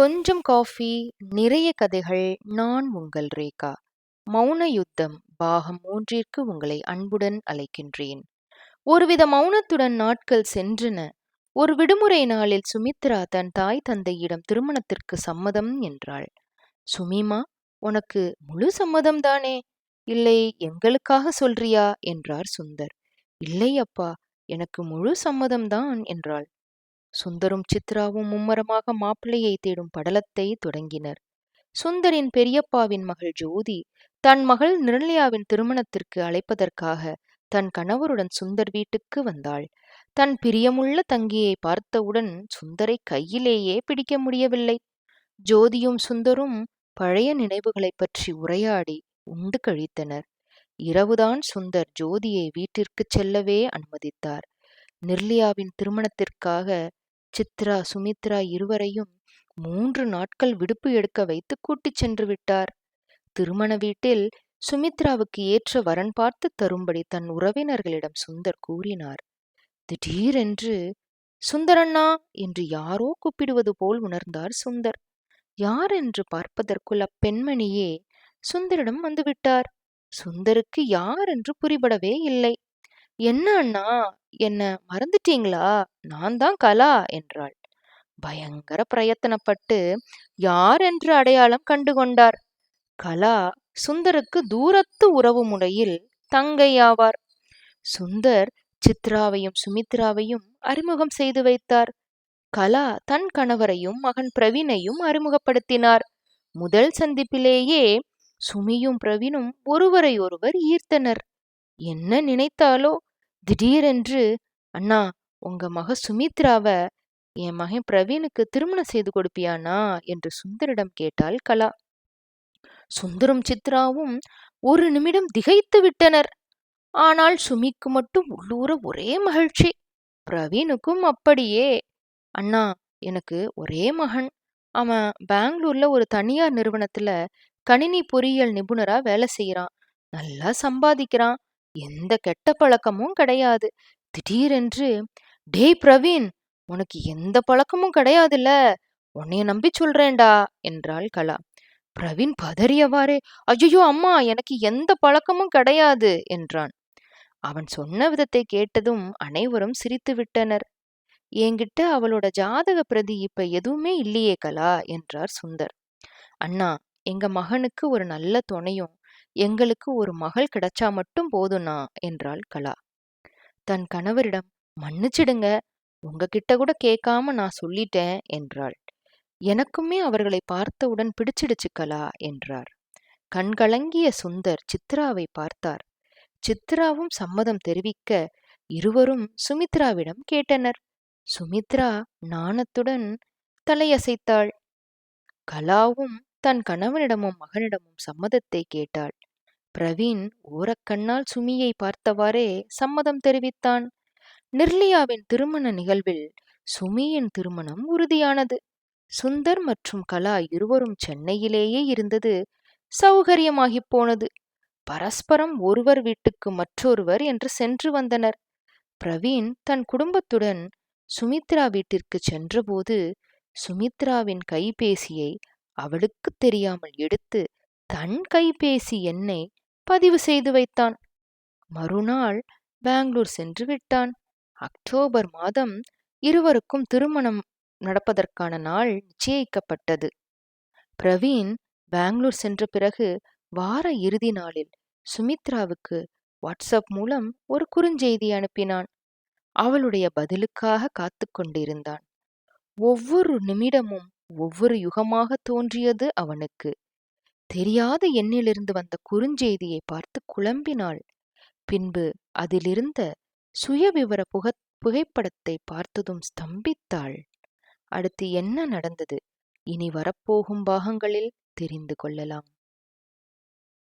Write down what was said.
கொஞ்சம் காஃபி, நிறைய கதைகள். நான் உங்கள் ரேகா. மௌன யுத்தம் பாகம் 3ற்கு உங்களை அன்புடன் அழைக்கின்றேன். ஒருவித மௌனத்துடன் நாட்கள் சென்றன. ஒரு விடுமுறை நாளில் சுமித்ரா தன் தாய் தந்தையிடம் திருமணத்திற்கு சம்மதம் என்றாள். சுமிமா, உனக்கு முழு சம்மதம் தானே? இல்லை, எங்களுக்காக சொல்றியா என்றார் சுந்தர். இல்லை அப்பா, எனக்கு முழு சம்மதம்தான் என்றாள். சுந்தரும் சித்ராவும் மும்மரமாக மாப்பிள்ளையை தேடும் படலத்தை தொடங்கினர். சுந்தரின் பெரியப்பாவின் மகள் ஜோதி தன் மகள் நிர்மலாவின் திருமணத்திற்கு அழைப்பதற்காக தன் கணவருடன் சுந்தர் வீட்டுக்கு வந்தாள். தன் பிரியமுள்ள தங்கியை பார்த்தவுடன் சுந்தரை கையிலேயே பிடிக்க முடியவில்லை. ஜோதியும் சுந்தரும் பழைய நினைவுகளைப் பற்றி உரையாடி உண்டு கழித்தனர். இரவுதான் சுந்தர் ஜோதியை வீட்டிற்குச் செல்லவே அனுமதித்தார். நிர்மலாவின் திருமணத்திற்காக சித்ரா, சுமித்ரா இருவரையும் 3 நாட்கள் விடுப்பு எடுக்க வைத்து கூட்டிச் சென்று விட்டார். திருமண வீட்டில் சுமித்ராவுக்கு ஏற்ற வரன் பார்த்து தரும்படி தன் உறவினர்களிடம் சுந்தர் கூறினார். திடீரென்று சுந்தரண்ணா என்று யாரோ கூப்பிடுவது போல் உணர்ந்தார் சுந்தர். யார் என்று பார்ப்பதற்குள் அப்பெண்மணியே சுந்தரிடம் வந்துவிட்டார். சுந்தருக்கு யார் என்று புரிபடவே இல்லை. என்ன அண்ணா, என்ன மறந்துட்டீங்களா? நான் தான் கலா என்றாள். பயங்கர பிரயத்தனப்பட்டு யார் என்று அடையாளம் கண்டு கொண்டார். கலா சுந்தருக்கு தூரத்து உறவு முறையில் தங்கை ஆவார். சுந்தர் சித்ராவையும் சுமித்ராவையும் அறிமுகம் செய்து வைத்தார். கலா தன் கணவரையும் மகன் பிரவீனையும் அறிமுகப்படுத்தினார். முதல் சந்திப்பிலேயே சுமியும் பிரவீனும் ஒருவரை ஒருவர் ஈர்த்தனர். என்ன நினைத்தாலோ திடீரென்று, அண்ணா, உங்க மக சுமித்ராவ என் மகன் பிரவீனுக்கு திருமணம் செய்து கொடுப்பியானா என்று சுந்தரிடம் கேட்டாள் கலா. சுந்தரும் சித்ராவும் ஒரு நிமிடம் திகைத்து விட்டனர். ஆனால் சுமிக்கு மட்டும் உள்ளூர ஒரே மகிழ்ச்சி. பிரவீனுக்கும் அப்படியே. அண்ணா, எனக்கு ஒரே மகன். அவன் பெங்களூர்ல ஒரு தனியார் நிறுவனத்துல கணினி பொறியியல் நிபுணரா வேலை செய்யறான். நல்லா சம்பாதிக்கிறான். எந்த கெட்ட பழக்கமும் கிடையாது. திடீரென்று, டேய் பிரவீன், உனக்கு எந்த பழக்கமும் கிடையாதுல்ல, உன்னைய நம்பி சொல்றேன்டா என்றாள் கலா. பிரவீன் பதறியவாறே, ஐயோ அம்மா, எனக்கு எந்த பழக்கமும் கிடையாது என்றான். அவன் சொன்ன விதத்தை கேட்டதும் அனைவரும் சிரித்து விட்டனர். என்கிட்ட அவளோட ஜாதக பிரதி இப்ப எதுவுமே இல்லையே கலா என்றார் சுந்தர். அண்ணா, எங்க மகனுக்கு ஒரு நல்ல துணையும் எங்களுக்கு ஒரு மகள் கிடைச்சா மட்டும் போதும்னா என்றாள் கலா. தன் கணவரிடம், மன்னிச்சிடுங்க, உங்ககிட்ட கூட கேட்காம நான் சொல்லிட்டேன் என்றாள். எனக்குமே அவர்களை பார்த்தவுடன் பிடிச்சிடுச்சு கலா என்றார். கண்கலங்கிய சுந்தர் சித்ராவை பார்த்தார். சித்ராவும் சம்மதம் தெரிவிக்க இருவரும் சுமித்ராவிடம் கேட்டனர். சுமித்ரா நாணத்துடன் தலையசைத்தாள். கலாவும் தன் கணவனிடமும் மகனிடமும் சம்மதத்தை கேட்டாள். பிரவீன் ஓரக்கண்ணால் சுமியை பார்த்தவாறே சம்மதம் தெரிவித்தான். நிர்மலாவின் திருமண நிகழ்வில் சுமியின் திருமணம் உறுதியானது. சுந்தர் மற்றும் கலா இருவரும் சென்னையிலேயே இருந்தது சௌகரியமாகிப் போனது. பரஸ்பரம் ஒருவர் வீட்டுக்கு மற்றொருவர் என்று சென்று வந்தனர். பிரவீன் தன் குடும்பத்துடன் சுமித்ரா வீட்டிற்கு சென்றபோது சுமித்ராவின் கைபேசியை அவளுக்கு தெரியாமல் எடுத்து தன் கைபேசி எண்ணை பதிவு செய்து வைத்தான். மறுநாள் பெங்களூர் சென்று விட்டான். அக்டோபர் மாதம் இருவருக்கும் திருமணம் நடப்பதற்கான நாள் நிச்சயிக்கப்பட்டது. பிரவீன் பெங்களூர் சென்ற பிறகு வார இறுதி நாளில் சுமித்ராவுக்கு வாட்ஸ்அப் மூலம் ஒரு குறுஞ்செய்தி அனுப்பினான். அவளுடைய பதிலுக்காக காத்து கொண்டிருந்தான். ஒவ்வொரு நிமிடமும் ஒவ்வொரு யுகமாக தோன்றியது அவனுக்கு. தெரியாத எண்ணிலிருந்து வந்த குறுஞ்செய்தியை பார்த்து குழம்பினாள். பின்பு அதிலிருந்த சுயவிவர புகைப்படத்தை பார்த்ததும் ஸ்தம்பித்தாள். அடுத்து என்ன நடந்தது? இனி வரப்போகும் பாகங்களில் தெரிந்து கொள்ளலாம்.